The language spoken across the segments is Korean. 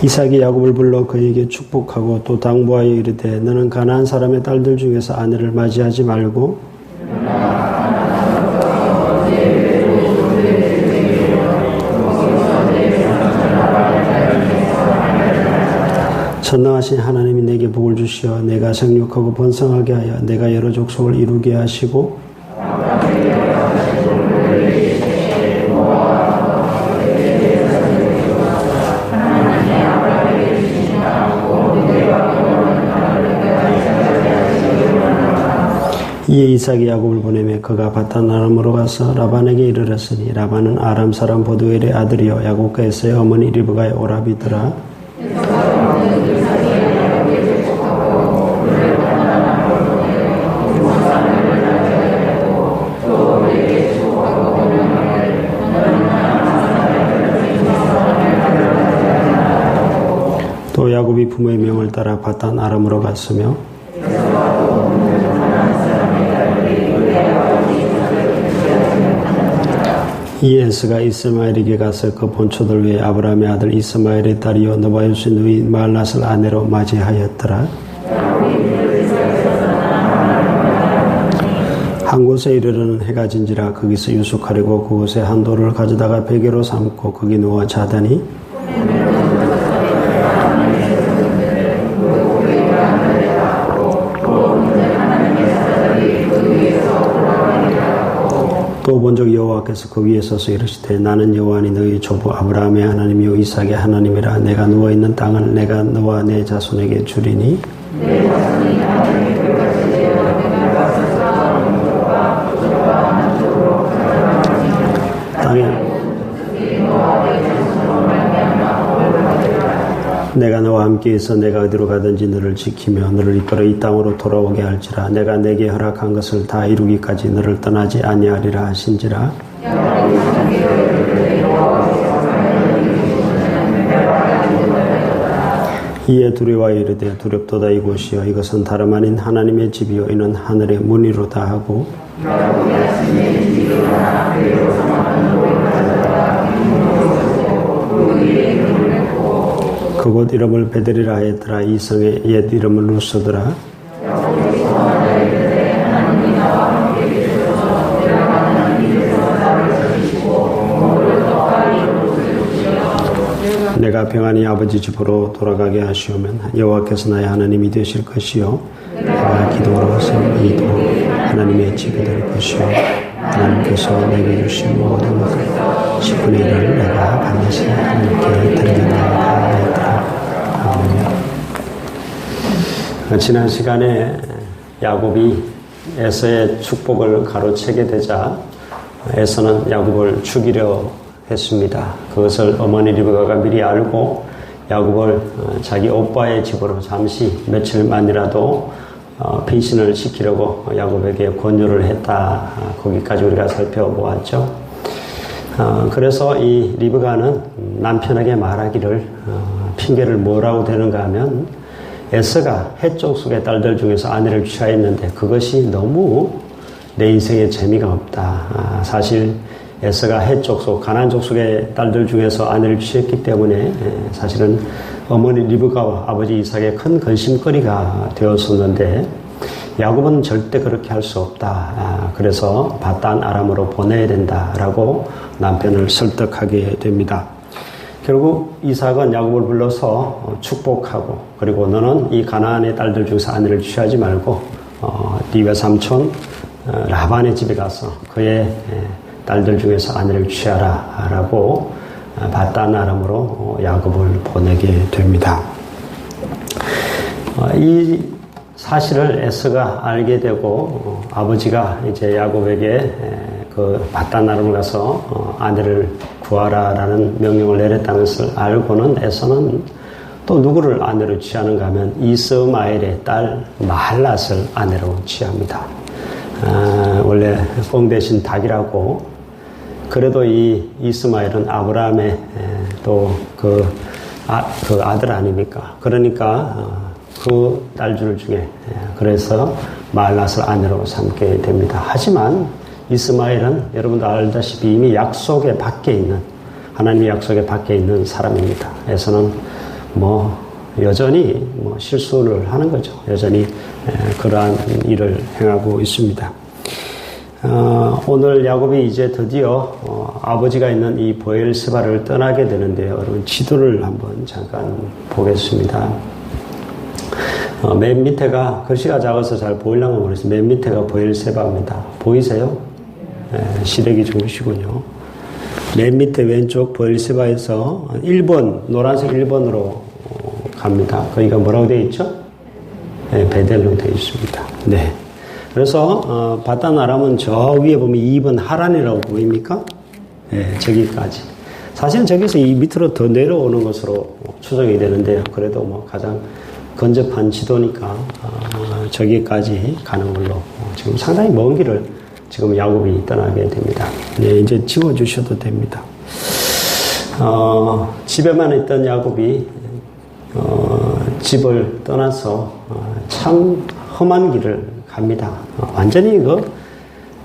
이삭이 야곱을 불러 그에게 축복하고 또 당부하여 이르되 너는 가나안 사람의 딸들 중에서 아내를 맞이하지 말고 전능하신 하나님이 내게 복을 주시어 내가 생육하고 번성하게 하여 내가 여러 족속을 이루게 하시고 이에 이삭이 야곱을 보내매 그가 바단 아람으로 가서 라반에게 이르렀으니 라반은 아람 사람 보두엘의 아들이요 야곱과 에서의 어머니 리브가의 오라비더라. 또 야곱이 부모의 명을 따라 바단 아람으로 갔으며 이에 에스가 이스마엘에게 가서 그 본초들 위에 아브라함의 아들 이스마엘의 딸이요 느바요스 누이 말랏을 아내로 맞이하였더라. 한 곳에 이르러는 해가 진지라 거기서 유숙하려고 그곳에 한 돌을 가져다가 베개로 삼고 거기 누워 자더니 또 본적 여호와께서 그 위에 서서 이르시되 나는 여호와니 너희 조부 아브라함의 하나님이요 이삭의 하나님이라. 내가 누워있는 땅을 내가 너와 내 자손에게 주리니 땅에 내가 너와 함께 있어 내가 어디로 가든지 너를 지키며 너를 이끌어 이 땅으로 돌아오게 할지라. 내가 내게 허락한 것을 다 이루기까지 너를 떠나지 아니하리라 하신지라. 이에 두려워 이르되 두렵도다 이곳이여 이것은 다름 아닌 하나님의 집이요 이는 하늘의 문이로다 하고 그곳 이름을 베델이라 하였더라. 이 성의 옛 이름을 루스더라. 내가 평안히 아버지 집으로 돌아가게 하시오면 여호와께서 나의 하나님이 되실 것이요 내가 기도로서 이도 하나님의 집이 될 것이요 하나님께서 내게 주신 모든 것 10분의 1을 내가 반드시 하나님께 드리겠나이다 하였더라. 아멘. 지난 시간에 야곱이 에서의 축복을 가로채게 되자 에서는 야곱을 죽이려 했습니다. 그것을 어머니 리브가가 미리 알고 야곱을 자기 오빠의 집으로 잠시 며칠만이라도 피신을 시키려고 야곱에게 권유를 했다. 거기까지 우리가 살펴보았죠. 그래서 이 리브가는 남편에게 말하기를 핑계를 뭐라고 대는가 하면 에서가 해쪽 속의 딸들 중에서 아내를 취하였는데 그것이 너무 내 인생에 재미가 없다. 사실 에서가 해쪽 속 가나안 족속의 딸들 중에서 아내를 취했기 때문에 사실은 어머니 리브가와 아버지 이삭의 큰 근심거리가 되었었는데 야곱은 절대 그렇게 할 수 없다. 그래서 바단 아람으로 보내야 된다라고 남편을 설득하게 됩니다. 결국 이삭은 야곱을 불러서 축복하고 그리고 너는 이 가나안의 딸들 중에서 아내를 취하지 말고 네 외삼촌 라반의 집에 가서 그의 딸들 중에서 아내를 취하라 라고 바단 아람으로 야곱을 보내게 됩니다. 이 사실을 에서가 알게 되고 아버지가 이제 야곱에게 그 바단 아람을 가서 아내를 구하라라는 명령을 내렸다는 것을 알고는 에서는 또 누구를 아내로 취하는가 하면 이스마엘의 딸 말랏을 아내로 취합니다. 원래 뻥 대신 닭이라고. 그래도 이 이스마엘은 아브라함의 또 그 아들 아닙니까? 그러니까 그 딸들 중에 그래서 말랏을 아내로 삼게 됩니다. 하지만 이스마엘은 여러분도 알다시피 이미 약속에 밖에 있는 하나님의 약속에 밖에 있는 사람입니다. 에서는 여전히 실수를 하는 거죠. 여전히 그러한 일을 행하고 있습니다. 오늘 야곱이 이제 드디어 아버지가 있는 이 보엘세바를 떠나게 되는데요. 여러분 지도를 한번 잠깐 보겠습니다. 맨 밑에가 글씨가 작아서 잘 보이려면 모르겠어요. 맨 밑에가 보엘세바입니다. 보이세요? 시래기 좋으시군요. 맨 밑에 왼쪽 보엘세바에서 1번, 노란색 1번으로 갑니다. 거기가 뭐라고 되어 있죠? 베델로 되어 있습니다. 네. 그래서 바단 아람은 저 위에 보면 2번 하란이라고 보입니까? 저기까지. 사실은 저기서 이 밑으로 더 내려오는 것으로 추정이 되는데요. 그래도 가장 근접한 지도니까 저기까지 가는 걸로 지금 상당히 먼 길을 지금 야곱이 떠나게 됩니다. 네, 이제 지워주셔도 됩니다. 집에만 있던 야곱이 집을 떠나서 참 험한 길을 갑니다. 완전히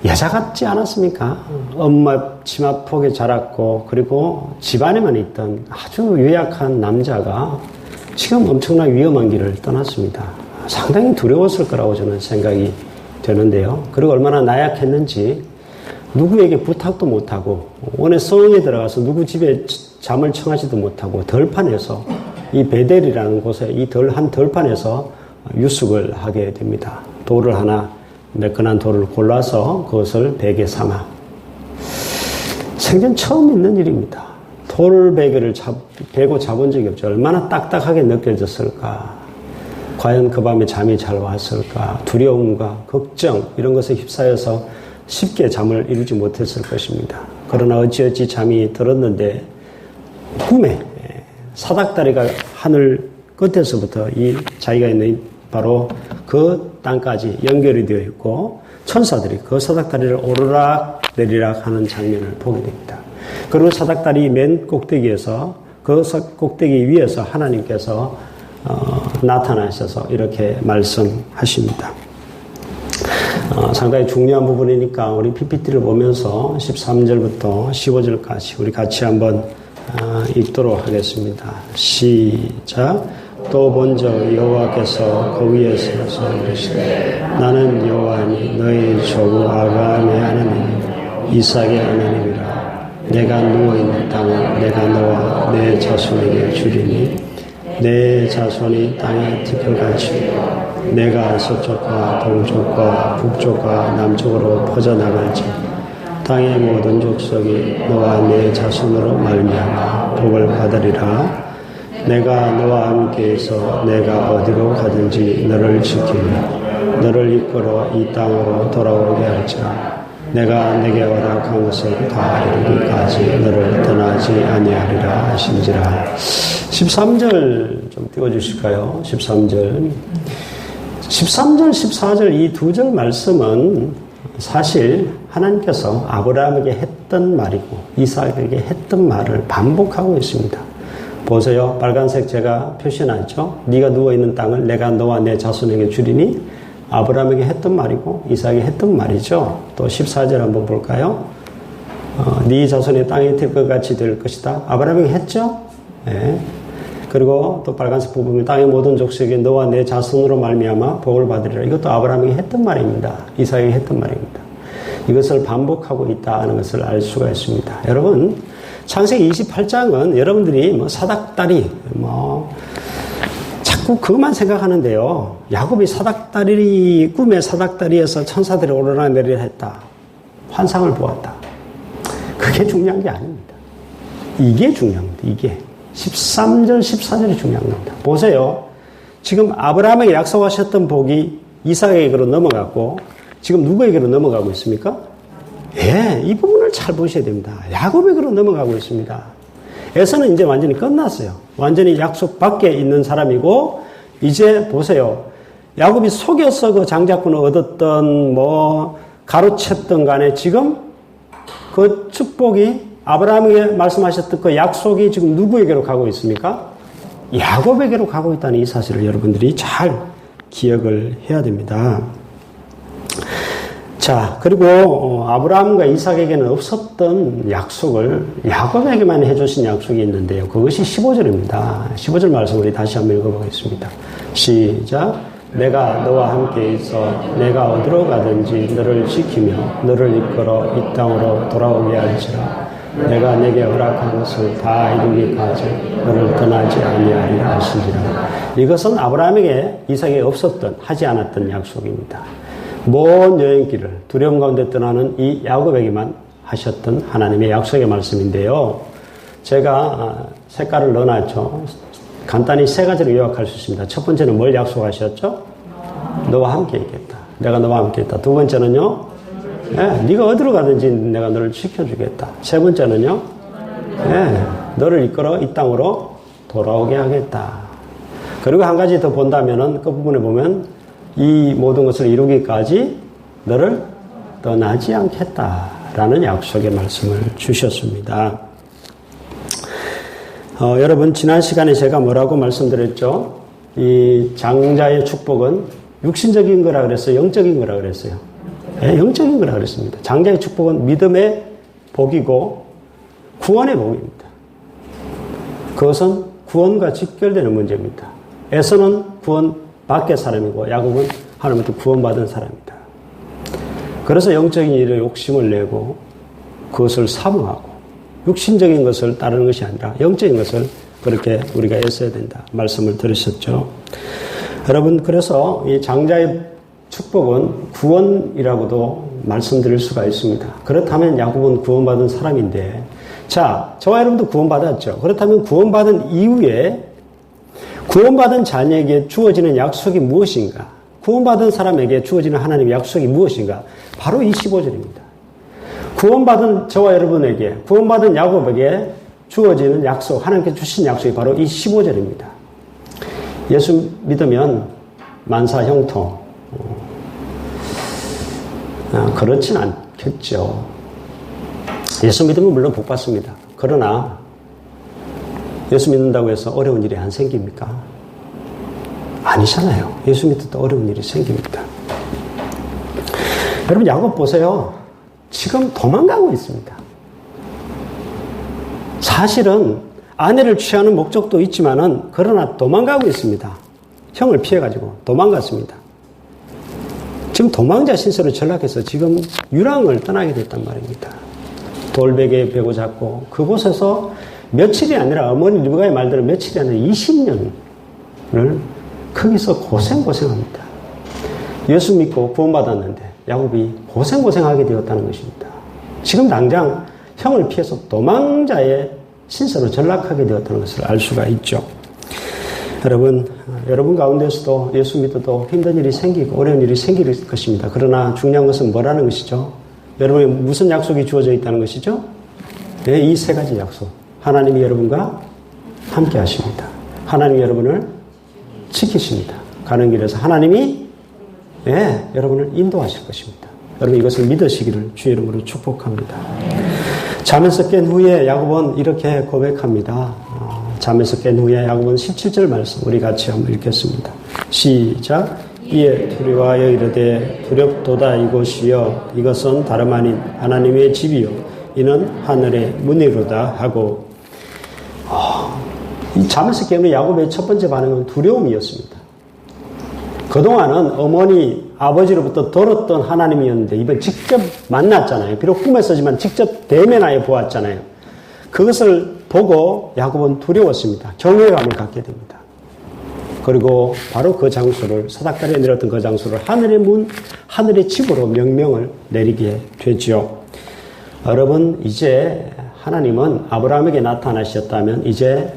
여자 같지 않았습니까? 엄마 치마폭에 자랐고 그리고 집안에만 있던 아주 유약한 남자가 지금 엄청난 위험한 길을 떠났습니다. 상당히 두려웠을 거라고 저는 생각이 되는데요. 그리고 얼마나 나약했는지 누구에게 부탁도 못하고 원래 성에 들어가서 누구 집에 잠을 청하지도 못하고 덜판에서 이 베델이라는 곳에 이 한 덜판에서 유숙을 하게 됩니다. 돌을 하나 매끈한 돌을 골라서 그것을 베개 삼아 생전 처음 있는 일입니다. 돌베개를 베고 잡은 적이 없죠. 얼마나 딱딱하게 느껴졌을까. 과연 그 밤에 잠이 잘 왔을까. 두려움과 걱정 이런 것에 휩싸여서 쉽게 잠을 이루지 못했을 것입니다. 그러나 어찌어찌 잠이 들었는데 꿈에 사닥다리가 하늘 끝에서부터 이 자기가 있는 바로 그 땅까지 연결이 되어 있고 천사들이 그 사닥다리를 오르락 내리락 하는 장면을 보게 됩니다. 그리고 사닥다리 맨 꼭대기에서 그 꼭대기 위에서 하나님께서 나타나셔서 이렇게 말씀하십니다. 상당히 중요한 부분이니까 우리 PPT를 보면서 13절부터 15절까지 우리 같이 한번 읽도록 하겠습니다. 시작. 또 본적 여호와께서 그 위에 서서 이르시되 나는 여호와니 너희 조부 아브라함의 하나님 이삭의 하나님이라. 내가 누워있는 땅을 내가 너와 내 자손에게 주리니 내 자손이 땅의 티끌같이 내가 서쪽과 동쪽과 북쪽과 남쪽으로 퍼져나갈지 땅의 모든 족속이 너와 내 자손으로 말미암아 복을 받으리라. 내가 너와 함께해서 내가 어디로 가든지 너를 지키며 너를 이끌어 이 땅으로 돌아오게 할지라. 내가 내게 허락한 것을 다 이루기까지 너를 떠나지 아니하리라 하신지라. 13절 좀 띄워주실까요? 13절, 14절 이 두 절 말씀은 사실 하나님께서 아브라함에게 했던 말이고 이삭에게 했던 말을 반복하고 있습니다. 보세요. 빨간색 제가 표시해놨죠. 네가 누워있는 땅을 내가 너와 내 자손에게 주리니 아브라함에게 했던 말이고 이삭에게 했던 말이죠. 또 14절 한번 볼까요? 네 자손의 땅이 티끌같이 될 것이다. 아브라함에게 했죠. 네. 그리고 또 빨간색 부분은 땅의 모든 족속에 너와 내 자손으로 말미암아 복을 받으리라. 이것도 아브라함에게 했던 말입니다. 이삭에게 했던 말입니다. 이것을 반복하고 있다는 것을 알 수가 있습니다. 여러분, 창세기 28장은 여러분들이 사닥다리, 자꾸 그것만 생각하는데요. 야곱이 사닥다리, 꿈의 사닥다리에서 천사들이 오르락 내리락 했다. 환상을 보았다. 그게 중요한 게 아닙니다. 이게 중요합니다. 이게. 13절, 14절이 중요한 겁니다. 보세요. 지금 아브라함에게 약속하셨던 복이 이삭에게로 넘어갔고, 지금 누구에게로 넘어가고 있습니까? 예, 이 부분을 잘 보셔야 됩니다. 야곱에게로 넘어가고 있습니다. 에서는 이제 완전히 끝났어요. 완전히 약속 밖에 있는 사람이고, 이제 보세요. 야곱이 속여서 그 장자권을 얻었던, 가로챘던 간에 지금 그 축복이 아브라함에게 말씀하셨던 그 약속이 지금 누구에게로 가고 있습니까? 야곱에게로 가고 있다는 이 사실을 여러분들이 잘 기억을 해야 됩니다. 자, 그리고 아브라함과 이삭에게는 없었던 약속을 야곱에게만 해주신 약속이 있는데요. 그것이 15절입니다. 15절 말씀 우리 다시 한번 읽어보겠습니다. 시작. 내가 너와 함께 있어 내가 어디로 가든지 너를 지키며 너를 이끌어 이 땅으로 돌아오게 할지라. 내가 내게 허락한 것을 다 이루기까지 너를 떠나지 아니하리라 하시니라. 이것은 아브라함에게 이삭에게 없었던 하지 않았던 약속입니다. 먼 여행길을 두려움 가운데 떠나는 이 야곱에게만 하셨던 하나님의 약속의 말씀인데요. 제가 색깔을 넣어놨죠. 간단히 세 가지로 요약할 수 있습니다. 첫 번째는 뭘 약속하셨죠? 너와 함께 있겠다. 내가 너와 함께 있다. 두 번째는요. 네가 어디로 가든지 내가 너를 지켜주겠다. 세 번째는요. 너를 이끌어 이 땅으로 돌아오게 하겠다. 그리고 한 가지 더 본다면은 그 부분에 보면 이 모든 것을 이루기까지 너를 떠나지 않겠다라는 약속의 말씀을 주셨습니다. 여러분 지난 시간에 제가 뭐라고 말씀드렸죠? 이 장자의 축복은 육신적인 거라 그랬어요? 영적인 거라 그랬어요? 네, 영적인 거라 그랬습니다. 장자의 축복은 믿음의 복이고 구원의 복입니다. 그것은 구원과 직결되는 문제입니다. 에서는 구원 밖의 사람이고 야곱은 하나님부터 구원받은 사람입니다. 그래서 영적인 일에 욕심을 내고 그것을 사모하고 육신적인 것을 따르는 것이 아니라 영적인 것을 그렇게 우리가 애써야 된다 말씀을 들으셨죠. 여러분 그래서 이 장자의 축복은 구원이라고도 말씀드릴 수가 있습니다. 그렇다면 야곱은 구원받은 사람인데 자 저와 여러분도 구원받았죠. 그렇다면 구원받은 이후에 구원받은 자녀에게 주어지는 약속이 무엇인가? 구원받은 사람에게 주어지는 하나님의 약속이 무엇인가? 바로 이 15절입니다. 구원받은 저와 여러분에게, 구원받은 야곱에게 주어지는 약속, 하나님께 주신 약속이 바로 이 15절입니다. 예수 믿으면 만사 형통. 그렇진 않겠죠. 예수 믿으면 물론 복 받습니다. 그러나 예수 믿는다고 해서 어려운 일이 안 생깁니까? 아니잖아요. 예수 믿어도 어려운 일이 생깁니다. 여러분 야곱 보세요. 지금 도망가고 있습니다. 사실은 아내를 취하는 목적도 있지만은 그러나 도망가고 있습니다. 형을 피해가지고 도망갔습니다. 지금 도망자 신세로 전락해서 지금 유랑을 떠나게 됐단 말입니다. 돌베개에 베고 잡고 그곳에서 며칠이 아니라 어머니 리브가의 말대로 며칠이 아니라 20년을 거기서 고생합니다. 예수 믿고 구원받았는데 야곱이 고생하게 되었다는 것입니다. 지금 당장 형을 피해서 도망자의 신세로 전락하게 되었다는 것을 알 수가 있죠. 여러분 가운데서도 예수 믿어도 힘든 일이 생기고 어려운 일이 생길 것입니다. 그러나 중요한 것은 뭐라는 것이죠? 여러분에게 무슨 약속이 주어져 있다는 것이죠? 네, 이 세 가지 약속. 하나님이 여러분과 함께 하십니다. 하나님이 여러분을 지키십니다. 가는 길에서 하나님이 여러분을 인도하실 것입니다. 여러분 이것을 믿으시기를 주의 이름으로 축복합니다. 잠에서 깬 후에 야곱은 이렇게 고백합니다. 잠에서 깬 후에 야곱은 17절 말씀 우리 같이 한번 읽겠습니다. 시작. 이에 두려워하여 이르되 두렵도다 이곳이여 이것은 다름 아닌 하나님의 집이요 이는 하늘의 문이로다 하고 이 잠에서 깨는 야곱의 첫 번째 반응은 두려움이었습니다. 그동안은 어머니, 아버지로부터 들었던 하나님이었는데 이번 직접 만났잖아요. 비록 꿈에서지만 직접 대면하여 보았잖아요. 그것을 보고 야곱은 두려웠습니다. 경외감을 갖게 됩니다. 그리고 바로 그 장소를 사닥다리에 내렸던 그 장소를 하늘의 문, 하늘의 집으로 명명을 내리게 되죠. 여러분 이제 하나님은 아브라함에게 나타나셨다면 이제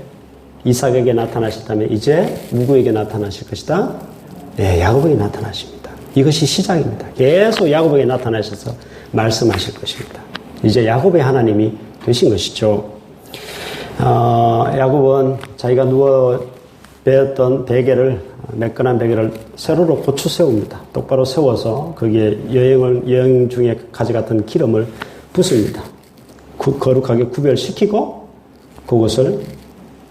이삭에게 나타나셨다면 이제 누구에게 나타나실 것이다? 야곱에게 나타나십니다. 이것이 시작입니다. 계속 야곱에게 나타나셔서 말씀하실 것입니다. 이제 야곱의 하나님이 되신 것이죠. 야곱은 자기가 누워 베었던 베개를 매끈한 베개를 세로로 고쳐 세웁니다. 똑바로 세워서 거기에 여행 중에 가져갔던 기름을 붓습니다. 거룩하게 구별시키고 그것을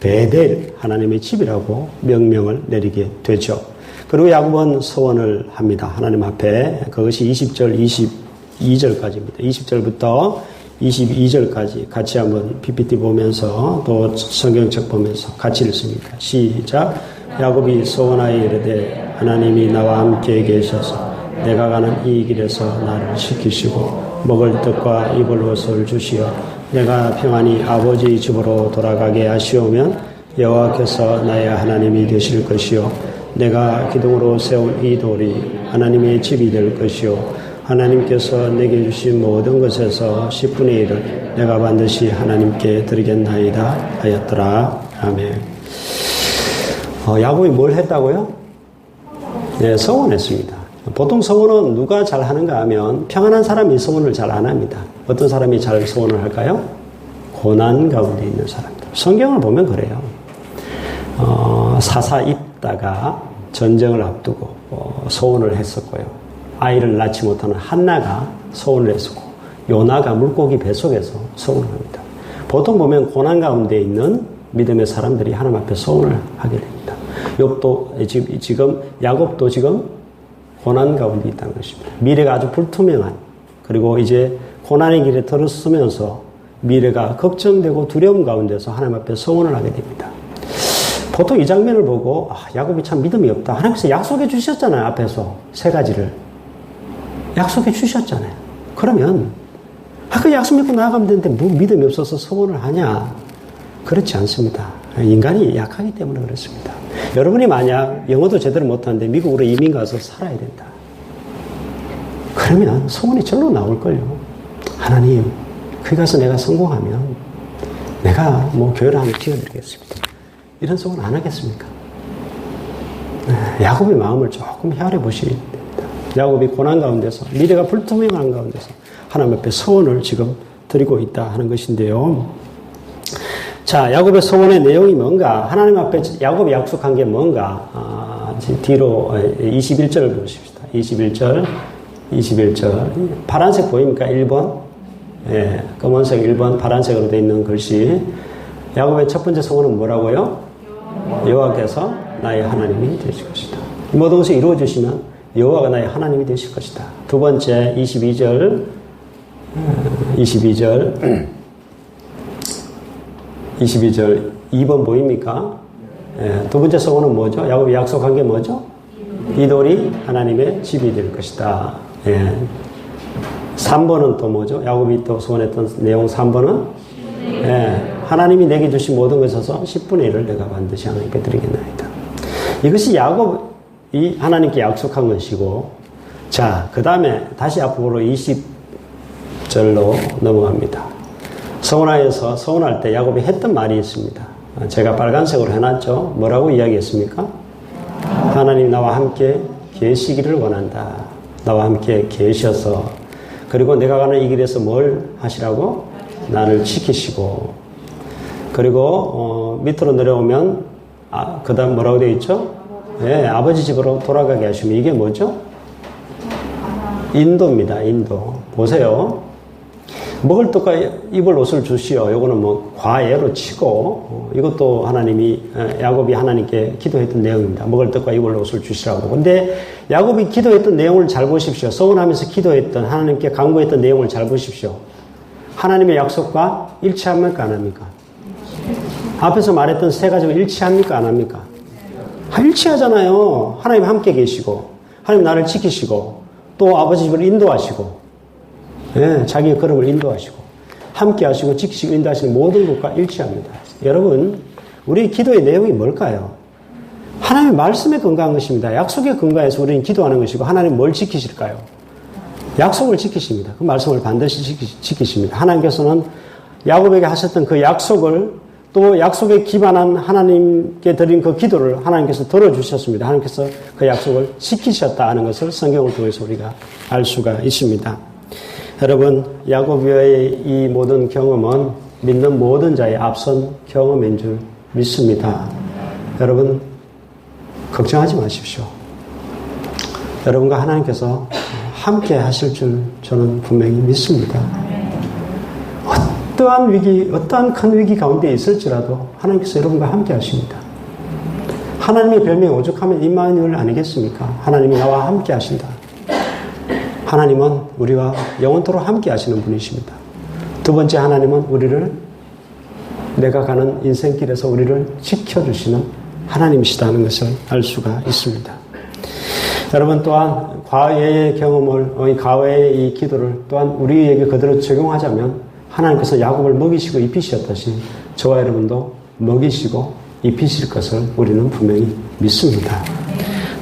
베델 하나님의 집이라고 명명을 내리게 되죠. 그리고 야곱은 서원을 합니다. 하나님 앞에 그것이 20절 22절까지입니다. 20절부터 22절까지 같이 한번 PPT 보면서 또 성경책 보면서 같이 읽습니다. 시작. 야곱이 소원하여 이르되 하나님이 나와 함께 계셔서 내가 가는 이 길에서 나를 지키시고 먹을 떡과 입을 옷을 주시어 내가 평안히 아버지 집으로 돌아가게 하시오면 여호와께서 나의 하나님이 되실 것이요 내가 기둥으로 세운 이 돌이 하나님의 집이 될 것이요 하나님께서 내게 주신 모든 것에서 10분의 1을 내가 반드시 하나님께 드리겠나이다 하였더라. 아멘. 야곱이 뭘 했다고요? 네, 서원했습니다. 보통 서원은 누가 잘 하는가 하면 평안한 사람이 서원을 잘 안 합니다. 어떤 사람이 잘 서원을 할까요? 고난 가운데 있는 사람들. 성경을 보면 그래요. 사사 입다가 전쟁을 앞두고 서원을 했었고요. 아이를 낳지 못하는 한나가 서원을 했었고 요나가 물고기 뱃속에서 서원을 합니다. 보통 보면 고난 가운데 있는 믿음의 사람들이 하나님 앞에 서원을 하게 됩니다. 욥도 지금 야곱도 지금 고난 가운데 있다는 것입니다. 미래가 아주 불투명한 그리고 이제 고난의 길에 들어서면서 미래가 걱정되고 두려움 가운데서 하나님 앞에 서원을 하게 됩니다. 보통 이 장면을 보고 야곱이 참 믿음이 없다. 하나님께서 약속해 주셨잖아요. 앞에서 세 가지를. 약속해 주셨잖아요. 그러면 그 약속 믿고 나아가면 되는데 뭐 믿음이 없어서 서원을 하냐? 그렇지 않습니다. 인간이 약하기 때문에 그렇습니다. 여러분이 만약 영어도 제대로 못하는데 미국으로 이민 가서 살아야 된다. 그러면 소원이 절로 나올걸요. 하나님, 거기 가서 내가 성공하면 내가 뭐 교회를 하나 지어드리겠습니다. 이런 소원 안 하겠습니까? 야곱의 마음을 조금 헤아려 보셔야 됩니다. 야곱이 고난 가운데서 미래가 불투명한 가운데서 하나님 앞에 소원을 지금 드리고 있다 하는 것인데요. 자, 야곱의 소원의 내용이 뭔가? 하나님 앞에 야곱이 약속한 게 뭔가? 뒤로 21절을 보십시다. 21절. 파란색 보입니까? 1번. 예, 검은색 1번 파란색으로 되어 있는 글씨. 야곱의 첫 번째 소원은 뭐라고요? 여호와께서 나의 하나님이 되실 것이다. 모든 것을 이루어 주시면 여호와가 나의 하나님이 되실 것이다. 두 번째 22절 2번 보입니까? 예, 두 번째 소원은 뭐죠? 야곱이 약속한 게 뭐죠? 이 돌이 하나님의 집이 될 것이다. 예. 3번은 또 뭐죠? 야곱이 또 소원했던 내용 3번은 예, 하나님이 내게 주신 모든 것에서 10분의 1을 내가 반드시 하나님께 드리겠나이다. 이것이 야곱이 하나님께 약속한 것이고, 자, 그 다음에 다시 앞으로 20절로 넘어갑니다. 서원하여서 서원할 때 야곱이 했던 말이 있습니다. 제가 빨간색으로 해놨죠. 뭐라고 이야기했습니까? 하나님 나와 함께 계시기를 원한다. 나와 함께 계셔서 그리고 내가 가는 이 길에서 뭘 하시라고? 나를 지키시고 그리고 밑으로 내려오면 그 다음 뭐라고 되어 있죠? 네, 아버지 집으로 돌아가게 하시면 이게 뭐죠? 인도입니다. 인도. 보세요. 먹을 떡과 입을 옷을 주시오. 요거는 뭐 과예로 치고 이것도 하나님이 야곱이 하나님께 기도했던 내용입니다. 먹을 떡과 입을 옷을 주시라고. 근데 야곱이 기도했던 내용을 잘 보십시오. 서원하면서 기도했던 하나님께 간구했던 내용을 잘 보십시오. 하나님의 약속과 일치합니까 안 합니까? 앞에서 말했던 세 가지가 일치합니까 안 합니까? 일치하잖아요. 하나님 함께 계시고 하나님 나를 지키시고 또 아버지 집을 인도하시고 네, 자기의 걸음을 인도하시고 함께 하시고 지키시고 인도하시는 모든 것과 일치합니다. 여러분, 우리 기도의 내용이 뭘까요? 하나님의 말씀에 근거한 것입니다. 약속에 근거해서 우리는 기도하는 것이고 하나님 뭘 지키실까요? 약속을 지키십니다. 그 말씀을 반드시 지키십니다. 하나님께서는 야곱에게 하셨던 그 약속을 또 약속에 기반한 하나님께 드린 그 기도를 하나님께서 들어주셨습니다. 하나님께서 그 약속을 지키셨다 하는 것을 성경을 통해서 우리가 알 수가 있습니다. 여러분, 야곱의 이 모든 경험은 믿는 모든 자의 앞선 경험인 줄 믿습니다. 여러분, 걱정하지 마십시오. 여러분과 하나님께서 함께 하실 줄 저는 분명히 믿습니다. 어떠한 위기, 어떠한 큰 위기 가운데 있을지라도 하나님께서 여러분과 함께 하십니다. 하나님의 별명이 오죽하면 임마누엘 아니겠습니까? 하나님이 나와 함께 하신다. 하나님은 우리와 영원토록 함께 하시는 분이십니다. 두 번째, 하나님은 우리를 내가 가는 인생길에서 우리를 지켜주시는 하나님이시다는 것을 알 수가 있습니다. 여러분 또한 과거의 경험을, 과거의 이 기도를 또한 우리에게 그대로 적용하자면 하나님께서 야곱을 먹이시고 입히셨듯이 저와 여러분도 먹이시고 입히실 것을 우리는 분명히 믿습니다.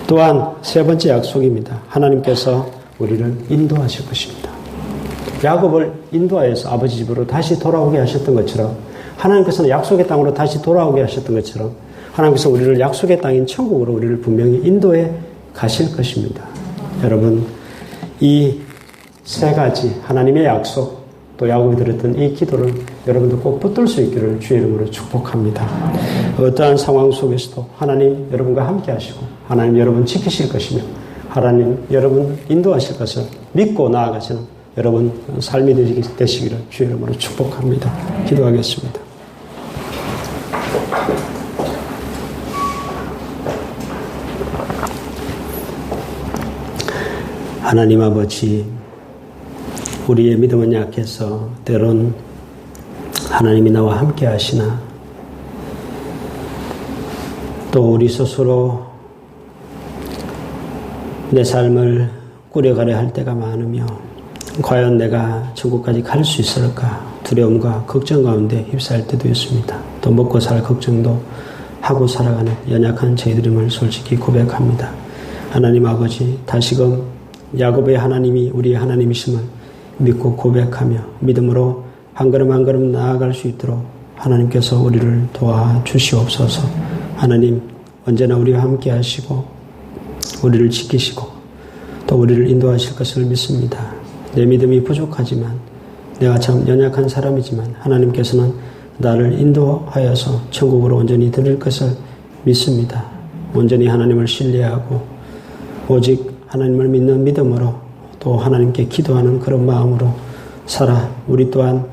또한 세 번째 약속입니다. 하나님께서 우리를 인도하실 것입니다. 야곱을 인도하여서 아버지 집으로 다시 돌아오게 하셨던 것처럼 하나님께서는 약속의 땅으로 다시 돌아오게 하셨던 것처럼 하나님께서 우리를 약속의 땅인 천국으로 우리를 분명히 인도해 가실 것입니다. 여러분, 이 세 가지 하나님의 약속 또 야곱이 드렸던 이 기도를 여러분도 꼭 붙들 수 있기를 주의 이름으로 축복합니다. 어떠한 상황 속에서도 하나님 여러분과 함께 하시고 하나님 여러분 지키실 것이며 하나님 여러분 인도하실 것을 믿고 나아가시는 여러분 삶이 되시기를 주의 이름으로 축복합니다. 기도하겠습니다. 하나님 아버지, 우리의 믿음은 약해서 때론 하나님이 나와 함께 하시나 또 우리 스스로 내 삶을 꾸려가려 할 때가 많으며 과연 내가 천국까지 갈 수 있을까 두려움과 걱정 가운데 휩싸일 때도 있습니다. 또 먹고 살 걱정도 하고 살아가는 연약한 저희들임을 솔직히 고백합니다. 하나님 아버지, 다시금 야곱의 하나님이 우리의 하나님이심을 믿고 고백하며 믿음으로 한 걸음 한 걸음 나아갈 수 있도록 하나님께서 우리를 도와주시옵소서. 하나님 언제나 우리와 함께 하시고 우리를 지키시고 또 우리를 인도하실 것을 믿습니다. 내 믿음이 부족하지만 내가 참 연약한 사람이지만 하나님께서는 나를 인도하여서 천국으로 온전히 드릴 것을 믿습니다. 온전히 하나님을 신뢰하고 오직 하나님을 믿는 믿음으로 또 하나님께 기도하는 그런 마음으로 살아 우리 또한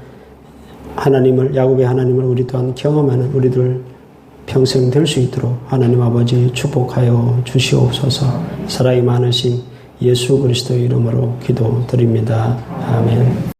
하나님을 야곱의 하나님을 우리 또한 경험하는 우리들 평생 될 수 있도록 하나님 아버지 축복하여 주시옵소서. 사랑이 많으신 예수 그리스도의 이름으로 기도드립니다. 아멘.